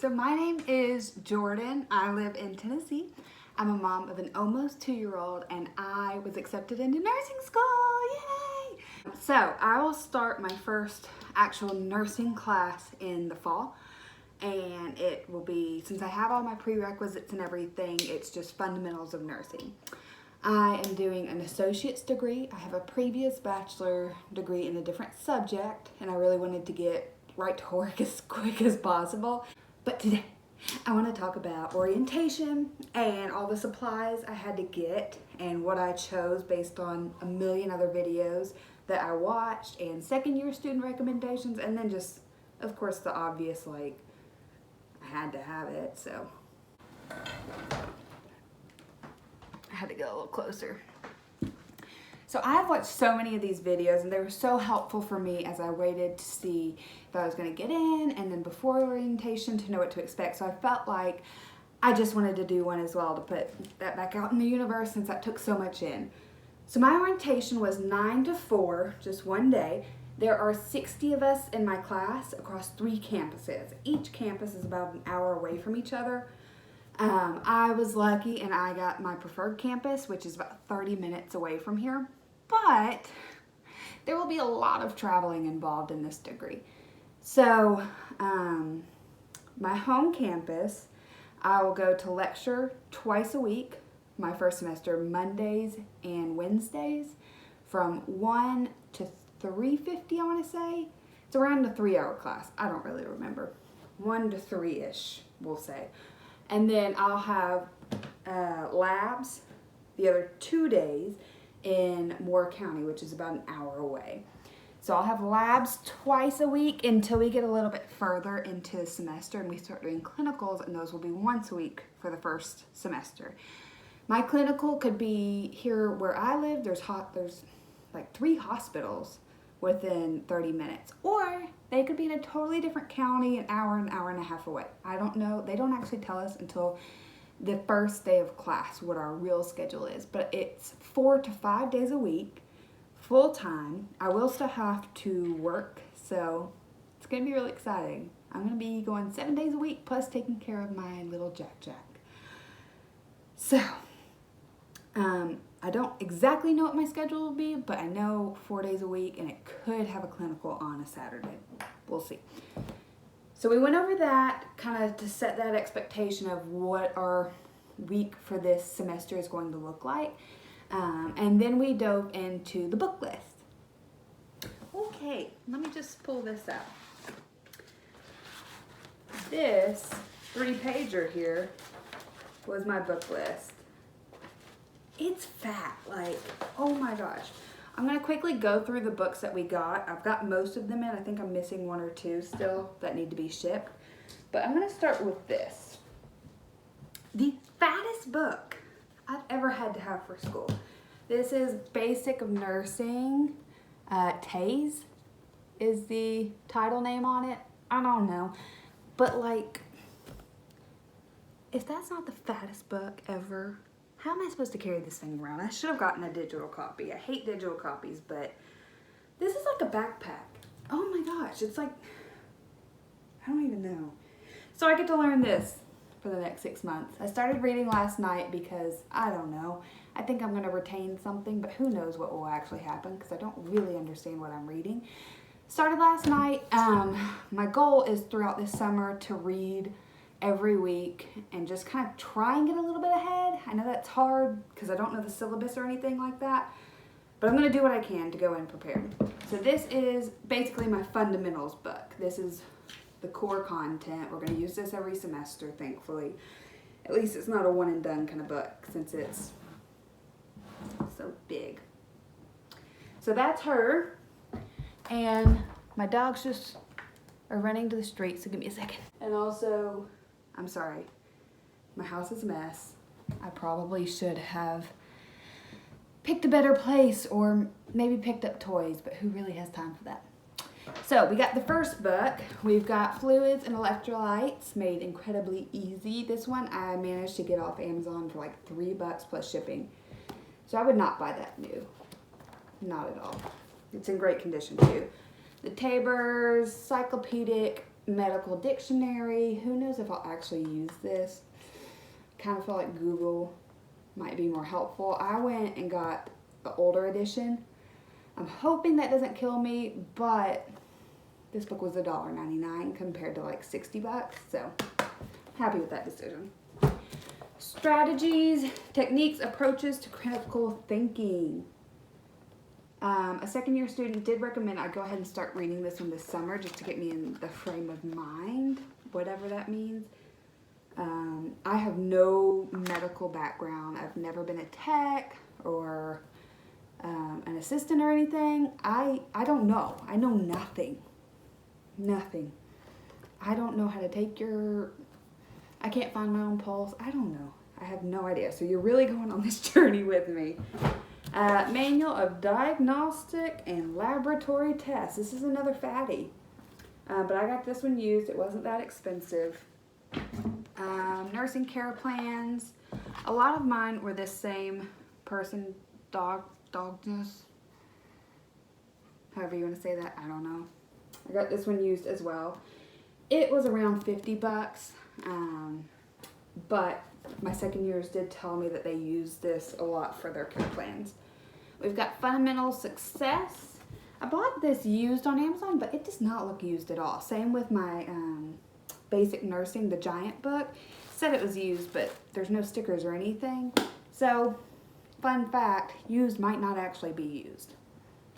So my name is Jordan. I live in Tennessee. I'm a mom of an almost 2-year-old and I was accepted into nursing school, yay! So I will start my first actual nursing class in the fall, and it will be, since I have all my prerequisites and everything, it's just fundamentals of nursing. I am doing an associate's degree. I have a previous bachelor degree in a different subject, and I really wanted to get right to work as quick as possible. But today, I want to talk about orientation and all the supplies I had to get and what I chose based on a million other videos that I watched and second-year student recommendations, and then just, of course, the obvious, like, I had to have it, so I had to go a little closer. So I've watched so many of these videos and they were so helpful for me as I waited to see if I was going to get in, and then before orientation to know what to expect. So I felt like I just wanted to do one as well to put that back out in the universe since that took so much in. So my orientation was 9 to 4, just one day. There are 60 of us in my class across 3 campuses. Each campus is about an hour away from each other. I was lucky and I got my preferred campus, which is about 30 minutes away from here. But there will be a lot of traveling involved in this degree. So my home campus, I will go to lecture twice a week, my first semester, Mondays and Wednesdays, from 1 to 3:50, I want to say. It's around a 3-hour class. I don't really remember. 1 to 3-ish, we'll say. And then I'll have labs the other 2 days in Moore County, which is about an hour away. So I'll have labs twice a week until we get a little bit further into the semester and we start doing clinicals, and those will be once a week for the first semester. My clinical could be here where I live. There's like 3 hospitals within 30 minutes, or they could be in a totally different county, an hour and a half away. I don't know. They don't actually tell us until the first day of class what our real schedule is, but it's 4 to 5 days a week, full time. I will still have to work, so it's gonna be really exciting. I'm gonna be going 7 days a week plus taking care of my little Jack. So I don't exactly know what my schedule will be, but I know 4 days a week, and it could have a clinical on a Saturday. We'll see. So we went over that kind of to set that expectation of what our week for this semester is going to look like. And then we dove into the book list. Okay, let me just pull this out. This 3-pager here was my book list. It's fat, like, oh my gosh. I'm gonna quickly go through the books that we got. I've got most of them in. I think I'm missing 1 or 2 still that need to be shipped. But I'm gonna start with this. The fattest book I've ever had to have for school. This is Basic of Nursing. Taze is the title name on it. I don't know. But like, if that's not the fattest book ever, how am I supposed to carry this thing around? I should have gotten a digital copy. I hate digital copies, but this is like a backpack. Oh my gosh, it's like, I don't even know. So I get to learn this for the next 6 months. I started reading last night because, I don't know, I think I'm gonna retain something, but who knows what will actually happen because I don't really understand what I'm reading. Started last night. My goal is throughout this summer to read every week and just kind of try and get a little bit ahead. I know that's hard because I don't know the syllabus or anything like that, but I'm going to do what I can to go in prepared. So this is basically my fundamentals book. This is the core content. We're going to use this every semester, thankfully. At least it's not a one and done kind of book since it's so big. So that's her, and my dogs just are running to the street, so give me a second. And also, I'm sorry, my house is a mess. I probably should have picked a better place or maybe picked up toys, but who really has time for that? So we got the first book. We've got Fluids and Electrolytes, made incredibly easy. This one I managed to get off Amazon for like $3 plus shipping. So I would not buy that new, not at all. It's in great condition too. The Tabor's Cyclopedic medical dictionary. Who knows if I'll actually use this. Kind of feel like Google might be more helpful. I went and got the older edition. I'm hoping that doesn't kill me, but this book was $1.99 compared to like 60 bucks, so happy with that decision. Strategies, techniques, approaches to critical thinking. A second-year student did recommend I go ahead and start reading this one this summer just to get me in the frame of mind, whatever that means. I have no medical background. I've never been a tech or an assistant or anything. I don't know. I know nothing. Nothing. I don't know how to take your... I can't find my own pulse. I don't know. I have no idea. So you're really going on this journey with me. Manual of Diagnostic and Laboratory Tests. This is another fatty. But I got this one used. It wasn't that expensive. Nursing care plans. A lot of mine were this same person, dogness. However you want to say that. I don't know. I got this one used as well. It was around 50 bucks. But my second years did tell me that they use this a lot for their care plans. We've got Fundamental Success. I bought this used on Amazon, but it does not look used at all. Same with my Basic Nursing, the giant book. It said it was used, but there's no stickers or anything. So, fun fact, used might not actually be used.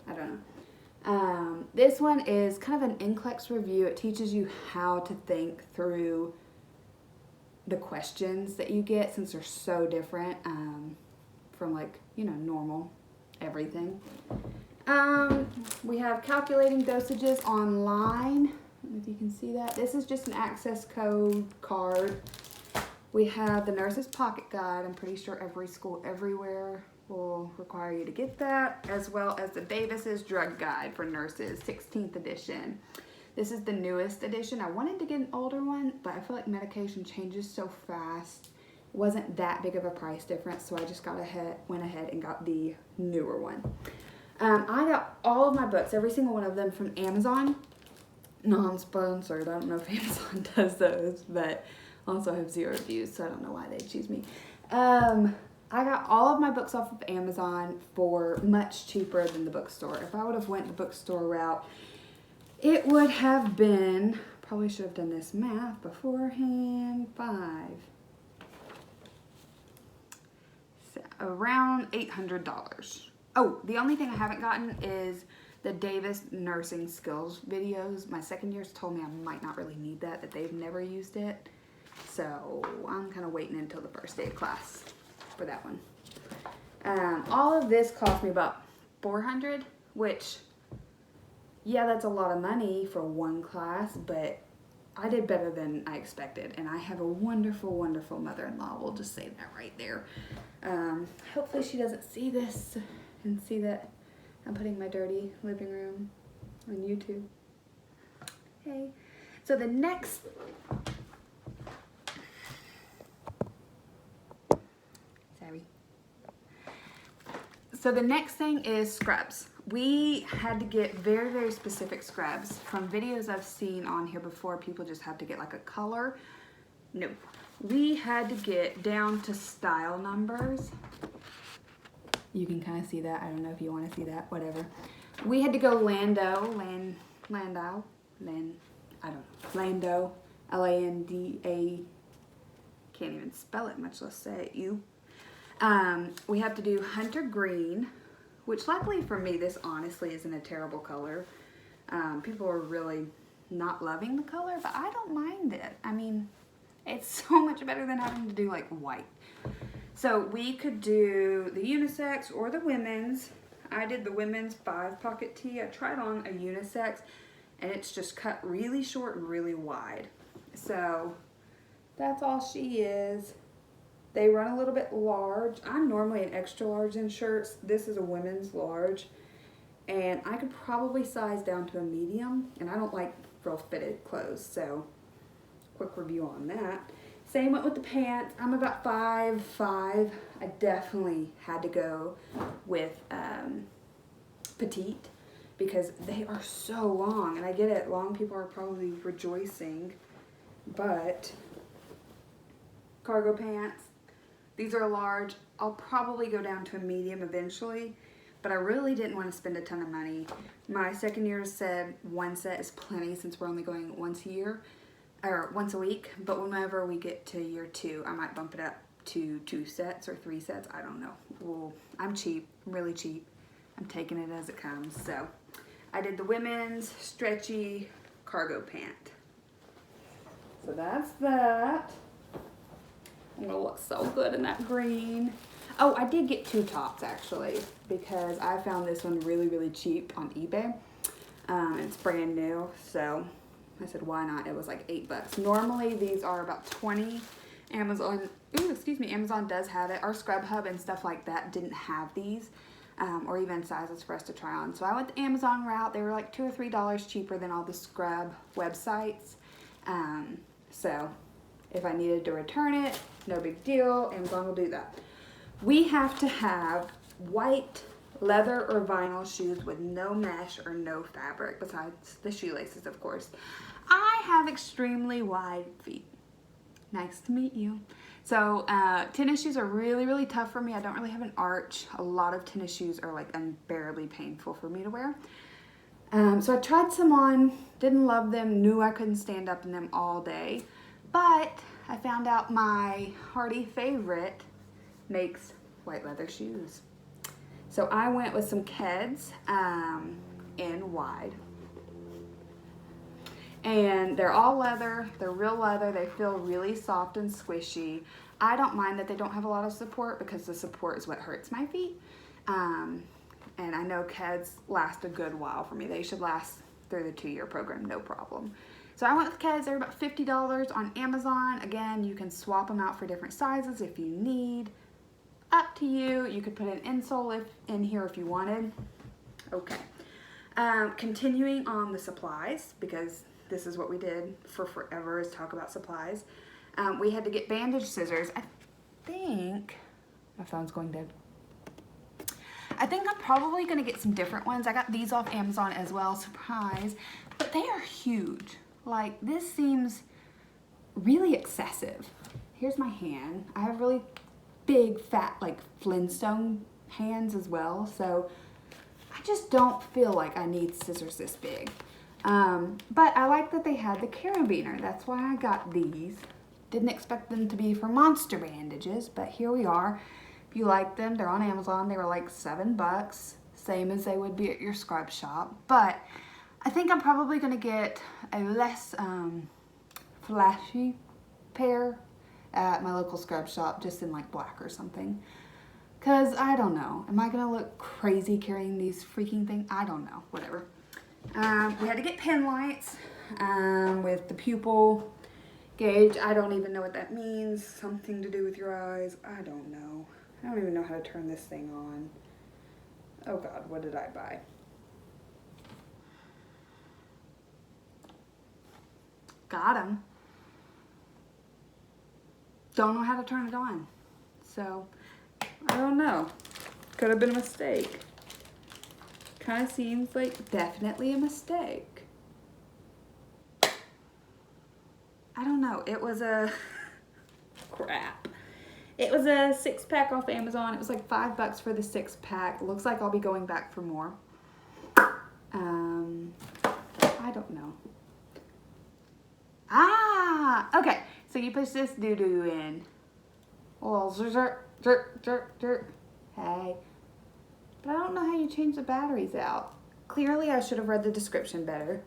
I don't know. This one is kind of an NCLEX review. It teaches you how to think through the questions that you get, since they're so different from, like, you know, normal everything. We have Calculating Dosages Online. I don't know if you can see that. This is just an access code card. We have the Nurse's Pocket Guide. I'm pretty sure every school everywhere will require you to get that, as well as the Davis's Drug Guide for Nurses, 16th edition. This is the newest edition. I wanted to get an older one, but I feel like medication changes so fast. It wasn't that big of a price difference, so I just went ahead and got the newer one. I got all of my books, every single one of them, from Amazon. Non-sponsored. I don't know if Amazon does those, but also have 0 reviews, so I don't know why they choose me. I got all of my books off of Amazon for much cheaper than the bookstore. If I would have went the bookstore route, it would have been, probably should have done this math beforehand, around $800. Oh, the only thing I haven't gotten is the Davis Nursing Skills videos. My second years told me I might not really need that they've never used it. So I'm kind of waiting until the first day of class for that one. All of this cost me about $400, which, yeah, that's a lot of money for one class, but I did better than I expected, and I have a wonderful, wonderful mother-in-law. We'll just say that right there. Hopefully she doesn't see this and see that I'm putting my dirty living room on YouTube. Hey. So the next... Sorry. So the next thing is scrubs. We had to get very, very specific scrubs. From videos I've seen on here before, people just have to get like a color. No. We had to get down to style numbers. You can kind of see that. I don't know if you want to see that. Whatever. We had to go Lando, Landa, can't even spell it, much less say it, you. We have to do Hunter Green, which luckily for me, this honestly isn't a terrible color. People are really not loving the color, but I don't mind it. I mean, it's so much better than having to do like white. So we could do the unisex or the women's. I did the women's 5-pocket tee. I tried on a unisex, and it's just cut really short and really wide. So that's all she is. They run a little bit large. I'm normally an extra large in shirts. This is a women's large. And I could probably size down to a medium. And I don't like real fitted clothes. So, quick review on that. Same went with the pants. I'm about 5'5". I definitely had to go with petite. because they are so long. And I get it, long people are probably rejoicing, but cargo pants, these are large. I'll probably go down to a medium eventually, but I really didn't want to spend a ton of money. My second year said one set is plenty since we're only going once a year, or once a week, but whenever we get to year 2, I might bump it up to 2 sets or 3 sets, I don't know. Well, I'm cheap, I'm really cheap. I'm taking it as it comes. So I did the women's stretchy cargo pant. So that's that. I'm gonna look so good in that green. Oh, I did get 2 tops actually, because I found this one really, really cheap on eBay. It's brand new, so I said, why not? It was like $8. Normally these are about 20. Amazon does have it. Our Scrub Hub and stuff like that didn't have these, or even sizes for us to try on. So I went the Amazon route. They were like $2 or $3 cheaper than all the scrub websites. So if I needed to return it, no big deal. Amazon will do that. We have to have white leather or vinyl shoes with no mesh or no fabric, besides the shoelaces, of course. I have extremely wide feet. Nice to meet you. So tennis shoes are really, really tough for me. I don't really have an arch. A lot of tennis shoes are like unbearably painful for me to wear. So I tried some on, didn't love them, knew I couldn't stand up in them all day. But I found out my hearty favorite makes white leather shoes. So I went with some Keds in wide. And they're all leather, they're real leather, they feel really soft and squishy. I don't mind that they don't have a lot of support because the support is what hurts my feet. And I know Keds last a good while for me. They should last through the 2-year program, no problem. So I went with Keds, they're about $50 on Amazon. Again, you can swap them out for different sizes if you need. Up to you. You could put an insole in here if you wanted. Okay. Continuing on the supplies, because this is what we did for forever, is talk about supplies. We had to get bandage scissors. I think my phone's going dead. I think I'm probably gonna get some different ones. I got these off Amazon as well, surprise, but they are huge. Like, this seems really excessive. Here's my hand. I have really big, fat, like Flintstone hands as well, so I just don't feel like I need scissors this big. But I like that they had the carabiner. That's why I got these. Didn't expect them to be for monster bandages, but here we are. If you like them, they're on Amazon. They were like $7, same as they would be at your scrub shop. But I think I'm probably gonna get a less flashy pair at my local scrub shop, just in like black or something. Cause I don't know, am I gonna look crazy carrying these freaking things? I don't know, whatever. We had to get pen lights with the pupil gauge. I don't even know what that means. Something to do with your eyes. I don't know. I don't even know how to turn this thing on. Oh God, what did I buy? Got him. Don't know how to turn it on. So, I don't know. Could have been a mistake. Kind of seems like definitely a mistake. I don't know. It was a crap. It was a 6-pack off Amazon. It was like $5 for the 6-pack. Looks like I'll be going back for more. I don't know. Okay. So you push this doo-doo in. Well, hey. But I don't know how you change the batteries out. Clearly, I should have read the description better.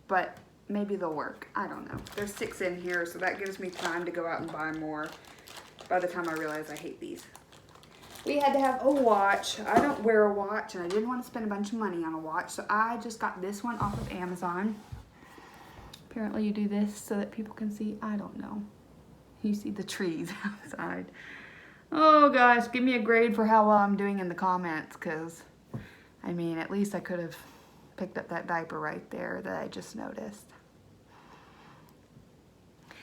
But maybe they'll work. I don't know. There's 6 in here, so that gives me time to go out and buy more by the time I realize I hate these. We had to have a watch. I don't wear a watch, and I didn't want to spend a bunch of money on a watch, so I just got this one off of Amazon. Apparently you do this so that people can see. I don't know. You see the trees outside. Oh gosh, give me a grade for how well I'm doing in the comments, because, I mean, at least I could have picked up that diaper right there that I just noticed.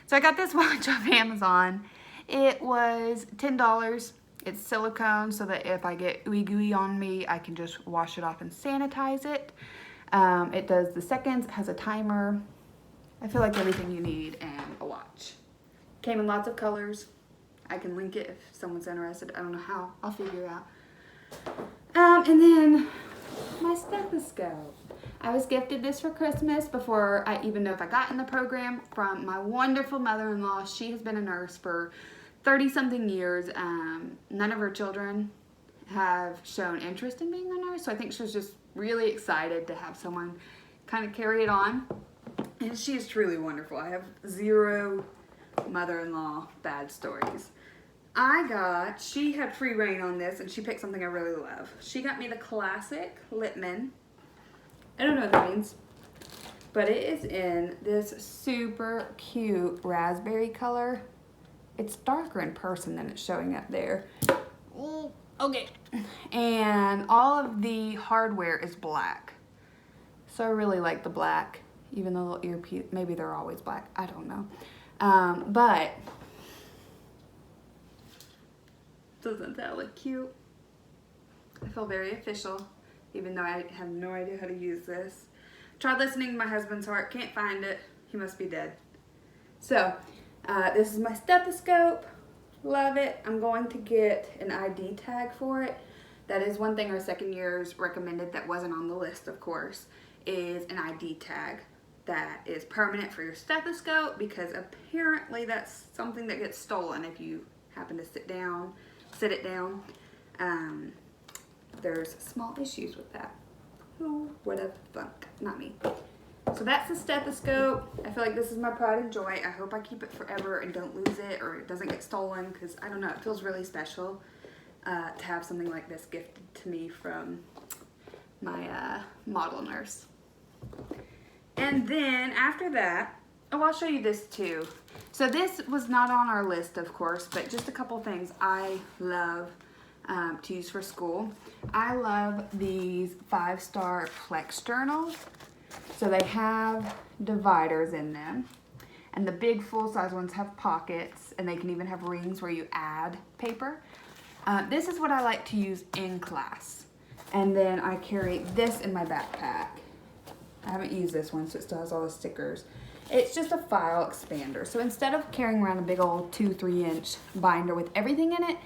So I got this watch off Amazon. It was $10. It's silicone so that if I get ooey gooey on me, I can just wash it off and sanitize it. It does the seconds, it has a timer. I feel like everything you need and a watch. Came in lots of colors. I can link it if someone's interested. I don't know how, I'll figure it out. And then my stethoscope. I was gifted this for Christmas before I even know if I got in the program from my wonderful mother-in-law. She has been a nurse for 30-something years. None of her children have shown interest in being a nurse, so I think she was just really excited to have someone kind of carry it on. And she is truly wonderful. I have zero mother-in-law bad stories. She had free reign on this, and she picked something I really love. She got me the classic Littmann. I don't know what that means, but it is in this super cute raspberry color. It's darker in person than it's showing up there. Okay. And all of the hardware is black. So I really like the black, even the little earpiece, maybe they're always black, I don't know. But doesn't that look cute? I feel very official, even though I have no idea how to use this. Tried listening to my husband's heart, can't find it. He must be dead. So, this is my stethoscope. Love it. I'm going to get an ID tag for it. That is one thing our second years recommended that wasn't on the list, of course, is an ID tag that is permanent for your stethoscope, because apparently that's something that gets stolen if you happen to sit it down. There's small issues with that. Who would have thunk? Not me. So that's the stethoscope. I feel like this is my pride and joy. I hope I keep it forever and don't lose it, or it doesn't get stolen, because I don't know, it feels really special to have something like this gifted to me from my model nurse. And then after that, oh, I'll show you this too. So this was not on our list, of course, but just a couple things I love to use for school. I love these 5-star flex journals. So they have dividers in them, and the big full-size ones have pockets, and they can even have rings where you add paper. This is what I like to use in class, and then I carry this in my backpack. I haven't used this one, so it still has all the stickers. It's just a file expander. So instead of carrying around a big old 2-3 inch binder with everything in it,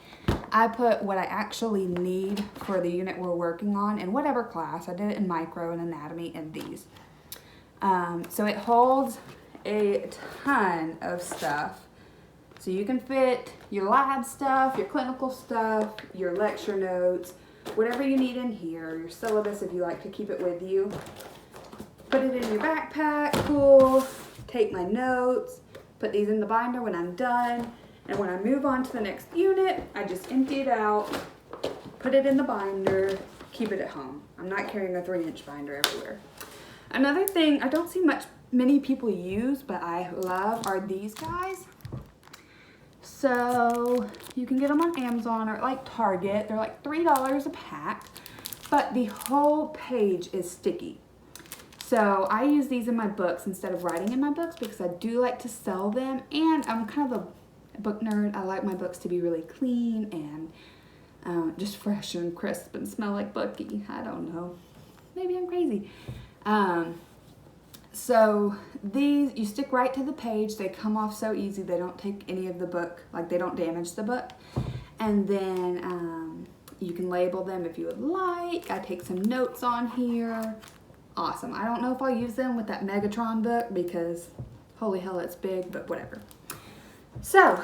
I put what I actually need for the unit we're working on in whatever class. I did it in micro and anatomy and these. So it holds a ton of stuff. So you can fit your lab stuff, your clinical stuff, your lecture notes, whatever you need in here, your syllabus if you like to keep it with you. Put it in your backpack, cool, take my notes, put these in the binder when I'm done, and when I move on to the next unit, I just empty it out, put it in the binder, keep it at home. I'm not carrying a 3-inch binder everywhere. Another thing I don't see many people use, but I love, are these guys. So you can get them on Amazon or like Target. They're like $3 a pack, but the whole page is sticky. So I use these in my books instead of writing in my books, because I do like to sell them, and I'm kind of a book nerd. I like my books to be really clean and just fresh and crisp and smell like Bucky. I don't know. Maybe I'm crazy. So these, you stick right to the page. They come off so easy. They don't take any of the book, like they don't damage the book. And then you can label them if you would like. I take some notes on here. Awesome. I don't know if I'll use them with that Megatron book, because holy hell, it's big, but whatever. So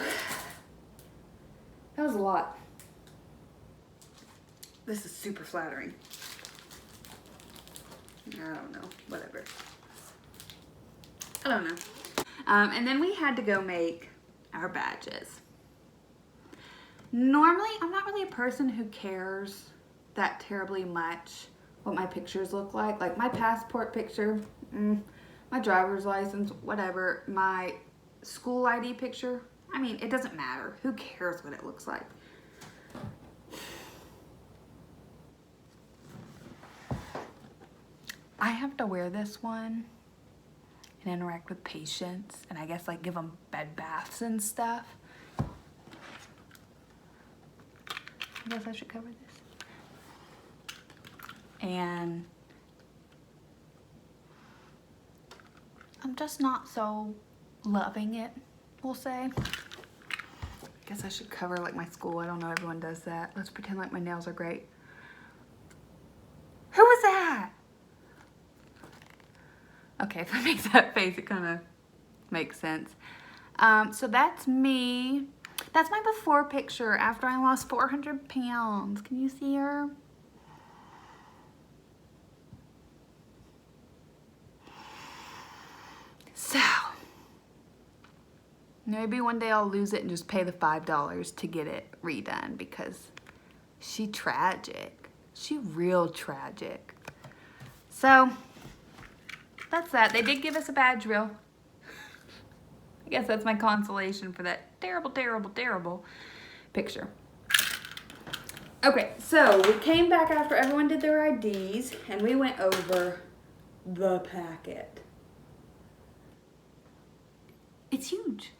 that was a lot. This is super flattering. I don't know, whatever. I don't know. And then we had to go make our badges. Normally, I'm not really a person who cares that terribly much what my pictures look like. Like my passport picture, my driver's license, whatever. My school ID picture, I mean, it doesn't matter. Who cares what it looks like? I have to wear this one and interact with patients, and I guess like give them bed baths and stuff. I guess I should cover this. And I'm just not so loving it, we'll say. I guess I should cover like my school. I don't know, everyone does that. Let's pretend like my nails are great. Who was that? Okay, if I make that face, it kind of makes sense. So that's me. That's my before picture after I lost 400 pounds. Can you see her? So, maybe one day I'll lose it and just pay the $5 to get it redone because she tragic. She real tragic. So, that's that. They did give us a badge reel. I guess that's my consolation for that terrible, terrible, terrible picture. Okay, so we came back after everyone did their IDs and we went over the packet. It's huge.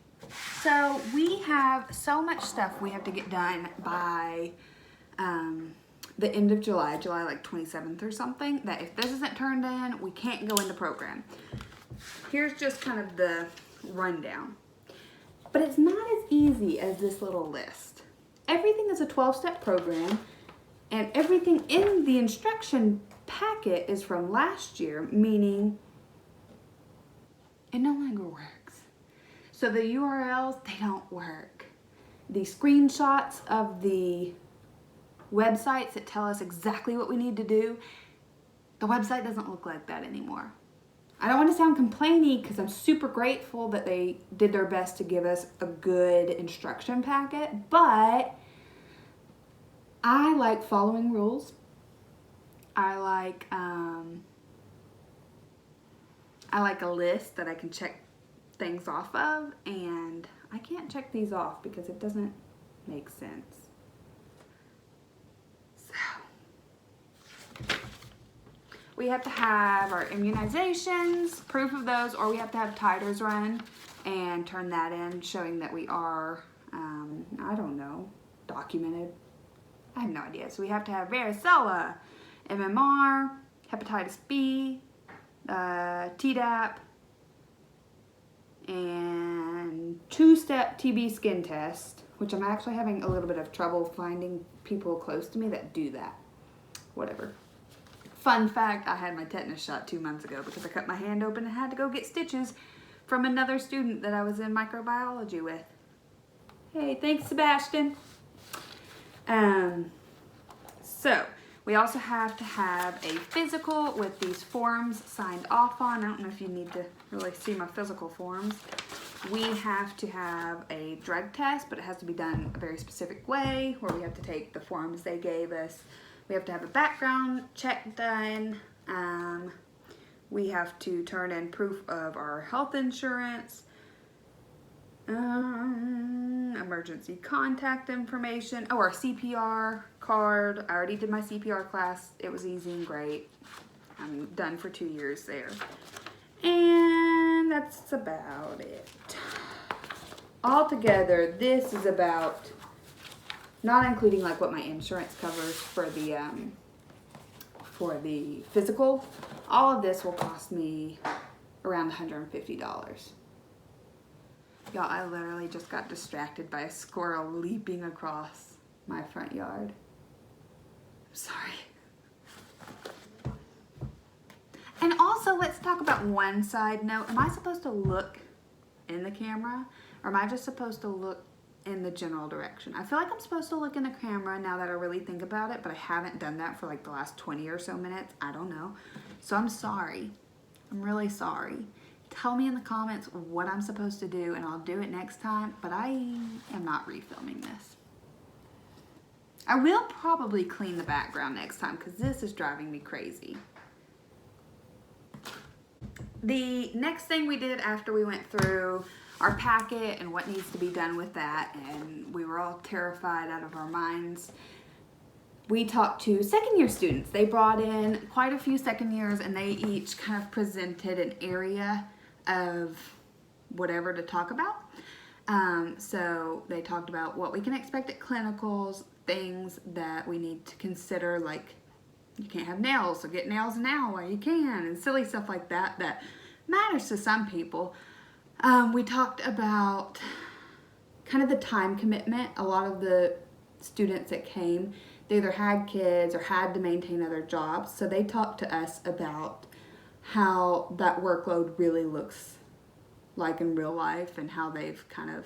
So we have so much stuff we have to get done by the end of July like 27th or something, that if this isn't turned in, we can't go in the program. Here's just kind of the rundown. But it's not as easy as this little list. Everything is a 12-step program, and everything in the instruction packet is from last year, meaning it no longer works. So the URLs, they don't work. The screenshots of the websites that tell us exactly what we need to do, the website doesn't look like that anymore. I don't want to sound complainy because I'm super grateful that they did their best to give us a good instruction packet, but I like following rules. I like a list that I can check things off of, and I can't check these off because it doesn't make sense. We have to have our immunizations, proof of those, or we have to have titers run and turn that in, showing that we are, I don't know, documented. I have no idea. So we have to have varicella, MMR, hepatitis B, Tdap, and 2-step TB skin test, which I'm actually having a little bit of trouble finding people close to me that do that. Whatever. Fun fact, I had my tetanus shot 2 months ago because I cut my hand open and had to go get stitches from another student that I was in microbiology with. Hey, thanks, Sebastian. So we also have to have a physical with these forms signed off on. I don't know if you need to really see my physical forms. We have to have a drug test, but it has to be done a very specific way, where we have to take the forms they gave us. We have to have a background check done. We have to turn in proof of our health insurance, emergency contact information, our CPR card. I already did my CPR class. It was easy and great. I'm done for 2 years there. And that's about it. Altogether, this is about, not including like what my insurance covers for the physical, all of this will cost me around $150. Y'all, I literally just got distracted by a squirrel leaping across my front yard. I'm sorry. And also, let's talk about one side note. Am I supposed to look in the camera, or am I just supposed to look in the general direction? I feel like I'm supposed to look in the camera now that I really think about it, but I haven't done that for like the last 20 or so minutes. I don't know. So I'm sorry. I'm really sorry. Tell me in the comments what I'm supposed to do and I'll do it next time, but I am not refilming this. I will probably clean the background next time because this is driving me crazy. The next thing we did after we went through our packet and what needs to be done with that, and we were all terrified out of our minds, we talked to second year students. They brought in quite a few second years and they each kind of presented an area of whatever to talk about. So they talked about what we can expect at clinicals, things that we need to consider, like you can't have nails, so get nails now while you can, and silly stuff like that that matters to some people. We talked about kind of the time commitment. A lot of the students that came, they either had kids or had to maintain other jobs, so they talked to us about how that workload really looks like in real life and how they've kind of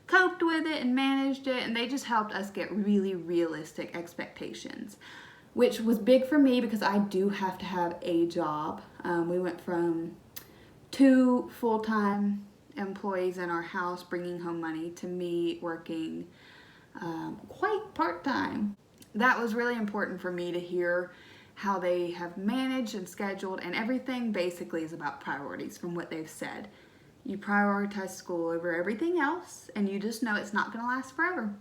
coped with it and managed it, and they just helped us get really realistic expectations, which was big for me because I do have to have a job. We went from 2 full-time employees in our house bringing home money to me working quite part-time. That was really important for me to hear how they have managed and scheduled, and everything basically is about priorities from what they've said. You prioritize school over everything else, and you just know it's not going to last forever.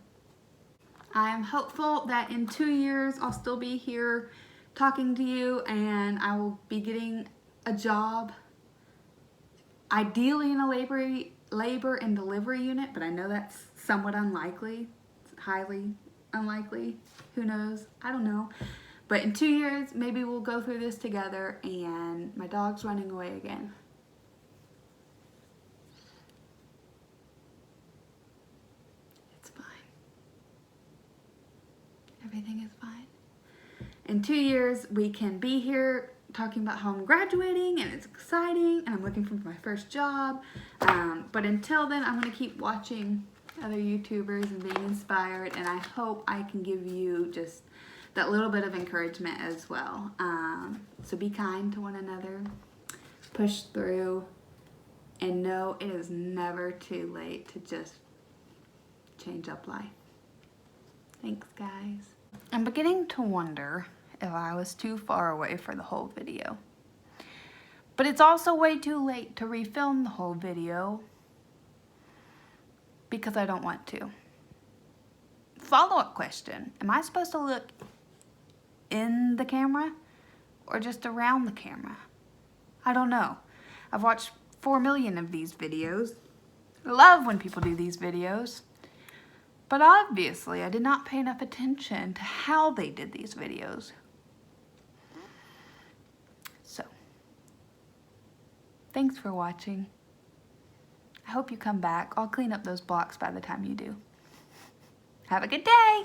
I am hopeful that in 2 years I'll still be here talking to you, and I will be getting a job, ideally in a labor and delivery unit, but I know that's somewhat unlikely. It's highly unlikely. Who knows? I don't know. But in 2 years, maybe we'll go through this together, and my dog's running away again. It's fine. Everything is fine. In 2 years, we can be here talking about how I'm graduating, and it's exciting, and I'm looking for my first job. But until then, I'm going to keep watching other YouTubers and being inspired, and I hope I can give you just that little bit of encouragement as well. So be kind to one another, push through, and know it is never too late to just change up life. Thanks, guys. I'm beginning to wonder if I was too far away for the whole video. But it's also way too late to refilm the whole video because I don't want to. Follow-up question. Am I supposed to look in the camera or just around the camera? I don't know. I've watched 4 million of these videos. I love when people do these videos. But obviously I did not pay enough attention to how they did these videos. So, thanks for watching. I hope you come back. I'll clean up those blocks by the time you do. Have a good day!